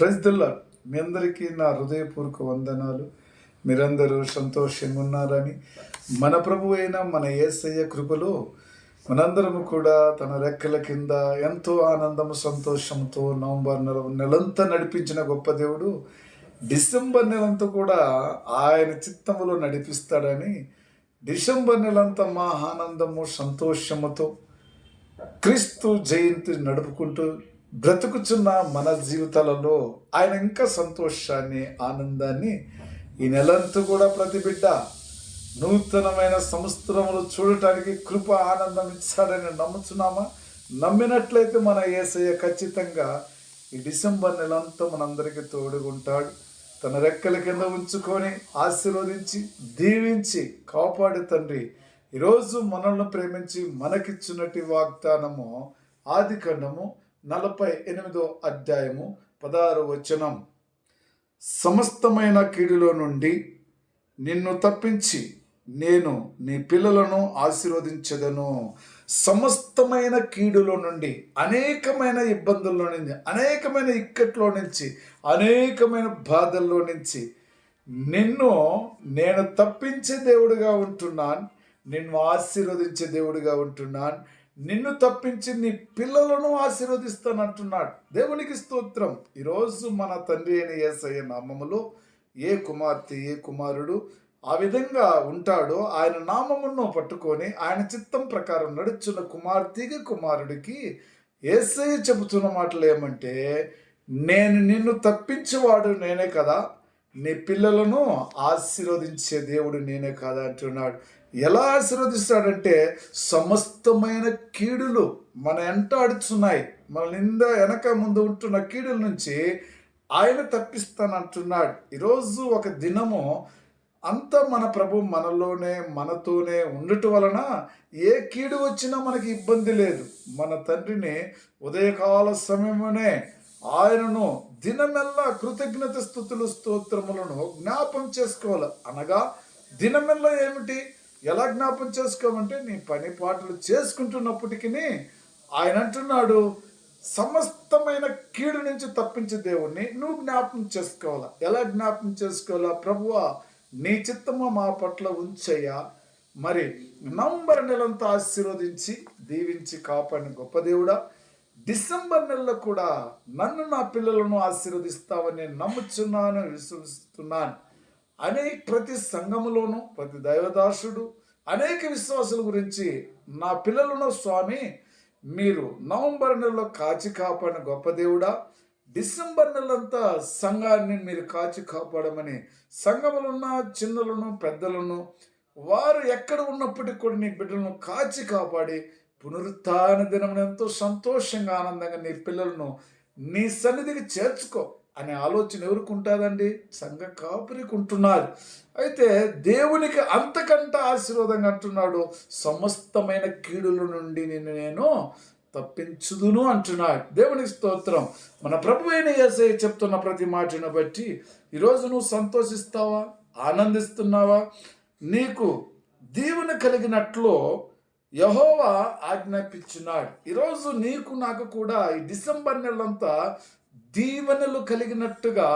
Praise the lord. మీ అందరికీ నా హృదయపూర్వక వందనాలు. మీరందరూ సంతోషంగా ఉన్నారని, మన ప్రభు అయిన మన యేసయ్య కృపలో మనందరము కూడా తన రెక్కల కింద ఎంతో ఆనందము సంతోషంతో నవంబర్ నెలంతా నడిపించిన గొప్ప దేవుడు డిసెంబర్ నెలంతా కూడా ఆయన చిత్తములో నడిపిస్తాడని, డిసెంబర్ నెలంతా మా ఆనందము సంతోషముతో క్రీస్తు జయంతి నడుపుకుంటూ బ్రతుకుచున్న మన జీవితాలలో ఆయన ఇంకా సంతోషాన్ని, ఆనందాన్ని ఈ నెలంతా కూడా ప్రతి బిడ్డ నూతనమైన సంవత్సరములు చూడటానికి కృప, ఆనందం ఇచ్చాడని నమ్ముచున్నామా? నమ్మినట్లయితే మన యేసయ్య ఖచ్చితంగా ఈ డిసెంబర్ నెలంతా మనందరికీ తోడుగుంటాడు. తన రెక్కల కింద ఉంచుకొని ఆశీర్వదించి దీవించి కాపాడు తండ్రి. ఈరోజు మనల్ని ప్రేమించి మనకిచ్చినటి వాగ్దానము ఆదికాండము 48వ అధ్యాయము 16వ వచనం. సమస్తమైన కీడులో నుండి నిన్ను తప్పించి నేను నీ పిల్లలను ఆశీర్వదించదను. సమస్తమైన కీడులో నుండి, అనేకమైన ఇబ్బందుల్లో నుంచి, అనేకమైన ఇక్కట్లో నుంచి, అనేకమైన బాధల్లో నుంచి నిన్ను నేను తప్పించే దేవుడిగా ఉంటున్నాను. నిన్ను ఆశీర్వదించే దేవుడిగా ఉంటున్నాను. నిన్ను తప్పించి నీ పిల్లలను ఆశీర్వదిస్తానంటున్నాడు. దేవునికి స్తోత్రం. ఈరోజు మన తండ్రి అయిన యేసయ్య నామములో ఏ కుమార్తె, ఏ కుమారుడు ఆ విధంగా ఉంటాడో ఆయన నామమును పట్టుకొని ఆయన చిత్తం ప్రకారం నడుచున్న కుమార్తెకి, కుమారుడికి యేసయ్య చెబుతున్న మాటలు ఏమంటే, నేను నిన్ను తప్పించేవాడు నేనే కదా, నీ పిల్లలను ఆశీర్వదించే దేవుడు నేనే కదా అంటున్నాడు. ఎలా ఆశీర్వదిస్తాడంటే, సమస్తమైన కీడులు మన ఎంటాడుచున్నాయి, మన నింద వెనక ముందు ఉంటున్న కీడుల నుంచి ఆయన తప్పిస్తానంటున్నాడు. ఈరోజు ఒక దినము అంతా మన ప్రభు మనలోనే, మనతోనే ఉండటం వలన ఏ కీడు వచ్చినా మనకి ఇబ్బంది లేదు. మన తండ్రిని ఉదయకాల సమయమునే ఆయనను దినమెల్లా కృతజ్ఞత స్తుతులు స్తోత్రములను జ్ఞాపం చేసుకోవాలి. అనగా దినమెల్లా ఏమిటి, ఎలా జ్ఞాపం చేసుకోమంటే, నీ పని పాటలు చేసుకుంటున్నప్పటికీ ఆయన అంటున్నాడు, సమస్తమైన కీడు నుంచి తప్పించే దేవుణ్ణి నువ్వు జ్ఞాపం చేసుకోవాలా. ఎలా జ్ఞాపం చేసుకోవాలా? ప్రభువా, నీ చిత్తము మా పట్ల ఉంచయ్యా. మరి నవంబర్ నెలంతా ఆశీర్వదించి దీవించి కాపాడిన గొప్ప దేవుడా, డిసెంబర్ నెలలో కూడా నన్ను, నా పిల్లలను ఆశీర్వదిస్తావని నమ్ముచున్నాను, విశ్వసిస్తున్నాను అని ప్రతి సంఘములోనూ, ప్రతి దైవదాసుడు, అనేక విశ్వాసుల గురించి, నా పిల్లలను స్వామి మీరు నవంబర్ నెలలో కాచి కాపాడిన గొప్ప దేవుడా, డిసెంబర్ నెలంతా సంఘాన్ని మీరు కాచి కాపాడమని, సంఘములున్న చిన్నలను, పెద్దలను, వారు ఎక్కడ ఉన్నప్పటికీ కూడా నీ బిడ్డలను కాచి కాపాడి పునరుత్థాన దినం ఎంతో సంతోషంగా, ఆనందంగా నీ పిల్లలను నీ సన్నిధికి చేర్చుకో అనే ఆలోచన ఎవరికి ఉంటుందండి? సంఘ కాపురికి ఉంటున్నారు. అయితే దేవునికి అంతకంటే ఆశీర్వాదంగా అంటున్నాడు, సమస్తమైన కీడుల నుండి నిన్ను నేను తప్పించుదును అంటున్నాడు. దేవునికి స్తోత్రం. మన ప్రభు అయిన యేసయ్య చెప్తున్న ప్రతి మాటను బట్టి ఈరోజు నువ్వు సంతోషిస్తావా? ఆనందిస్తున్నావా? నీకు దీవెన కలిగినట్లు యెహోవా ఆజ్ఞాపించున్నాడు. ఈరోజు నీకు, నాకు కూడా ఈ డిసెంబర్ నెలంతా దీవెనలు కలిగినట్టుగా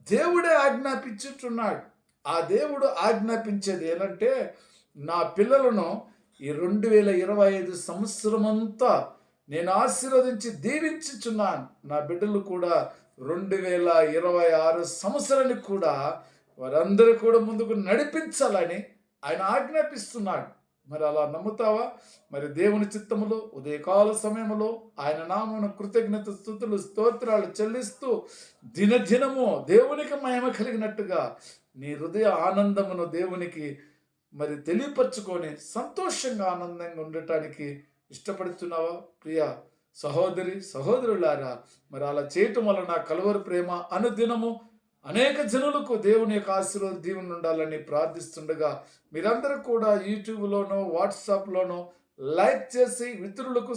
దేవుడే ఆజ్ఞాపించుతున్నాడు. ఆ దేవుడు ఆజ్ఞాపించేది ఏంటంటే, నా పిల్లలను ఈ 2025 సంవత్సరమంతా నేను ఆశీర్వదించి దీవించుచున్నాను. నా బిడ్డలు కూడా 2026 సంవత్సరానికి కూడా వారందరూ కూడా ముందుకు నడిపించాలని ఆయన ఆజ్ఞాపిస్తున్నాడు. మరి అలా నమ్ముతావా? మరి దేవుని చిత్తములో ఉదయకాల సమయంలో ఆయన నామమున కృతజ్ఞత స్తుతులు స్తోత్రాలు చెల్లిస్తూ దినదినము దేవునికి మహిమ కలిగినట్టుగా నీ హృదయ ఆనందమును దేవునికి మరి తెలియపరచుకొని సంతోషంగా, ఆనందంగా ఉండటానికి ఇష్టపడుతున్నావా? ప్రియ సహోదరి, సహోదరులారా, మరి అలా చేయటం వలన కలువరి ప్రేమ అనుదినము అనేక జనులకు దేవుని యొక్క ఆశీర్వాద దీవెన ఉండాలని ప్రార్థిస్తుండగా, మీరందరూ కూడా యూట్యూబ్లోనో, వాట్సాప్లోనో లైక్ చేసి ఇతరులకు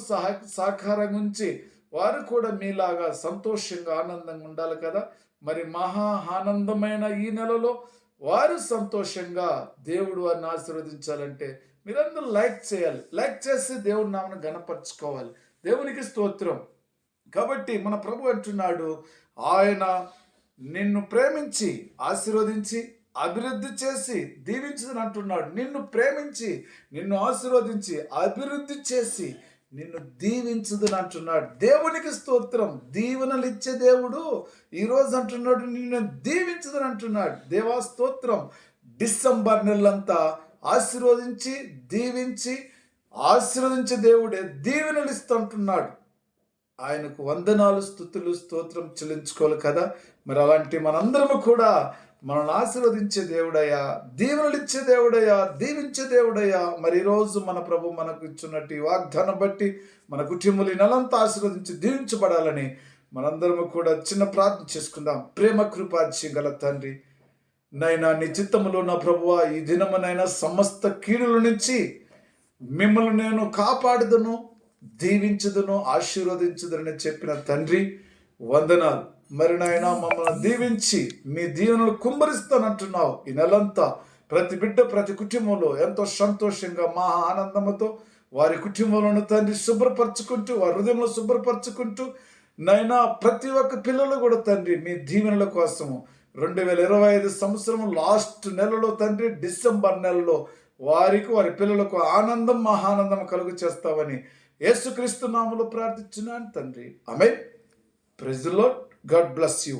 సహకారం ఉంచి వారు కూడా మీలాగా సంతోషంగా, ఆనందంగా ఉండాలి కదా. మరి మహా ఆనందమైన ఈ నెలలో వారు సంతోషంగా దేవుడు వారిని ఆశీర్వదించాలంటే మీరందరూ లైక్ చేయాలి. లైక్ చేసి దేవుడి నామను గణపరచుకోవాలి. దేవునికి స్తోత్రం. కాబట్టి మన ప్రభు అంటున్నాడు, ఆయన నిన్ను ప్రేమించి ఆశీర్వదించి అభివృద్ధి చేసి దీవించదని అంటున్నాడు. నిన్ను ప్రేమించి నిన్ను ఆశీర్వదించి అభివృద్ధి చేసి నిన్ను దీవించదని అంటున్నాడు. దేవునికి స్తోత్రం. దీవెనలు ఇచ్చే దేవుడు ఈరోజు అంటున్నాడు, నిన్ను దీవించదని అంటున్నాడు. దేవా స్తోత్రం. డిసెంబర్ నెలంతా ఆశీర్వదించి దీవించి ఆశీర్వదించే దేవుడే దీవెనలు ఇస్తుంటున్నాడు. ఆయనకు వందనాలు, స్తుతులు, స్తోత్రం చెల్లించుకోవాలి కదా. మరి అలాంటి మనందరము కూడా మనల్ని ఆశీర్వదించే దేవుడయ్యా, దీవెనలు ఇచ్చే దేవుడయ్యా, దీవించే దేవుడయ్యా. మరి ఈరోజు మన ప్రభు మనకు ఇచ్చినట్టు వాగ్దానం బట్టి మన కుటుంబాలు నెలంతా ఆశీర్వదించి దీవించబడాలని మనందరము కూడా చిన్న ప్రార్థన చేసుకుందాం. ప్రేమ కృపాధ్యం గల తండ్రి, నైనా నీ చిత్తములో నా ప్రభువా, ఈ దినమునైనా సమస్త కీడుల నుంచి మిమ్మల్ని నేను కాపాడుదును, దీవించుదును, ఆశీర్వదించుదునని చెప్పిన తండ్రి వందనాలు. మరి నాయన మమ్మల్ని దీవించి మీ దీవెనలు కుమ్మరిస్తానంటున్నావు. ఈ నెలంతా ప్రతి బిడ్డ ప్రతి కుటుంబంలో ఎంతో సంతోషంగా మహా ఆనందంతో వారి కుటుంబంలో తండ్రి శుభ్రపరచుకుంటూ వారి హృదయంలో శుభ్రపరచుకుంటూ నైనా ప్రతి ఒక్క పిల్లలు కూడా తండ్రి మీ దీవెనల కోసము 2025 సంవత్సరం లాస్ట్ నెలలో తండ్రి డిసెంబర్ నెలలో వారికి వారి పిల్లలకు ఆనందం మహానందం కలుగు చేస్తావని యేసుక్రీస్తు నామములో ప్రార్థించున్నాను తండ్రి. ఆమేన్. Praise the Lord. God bless you.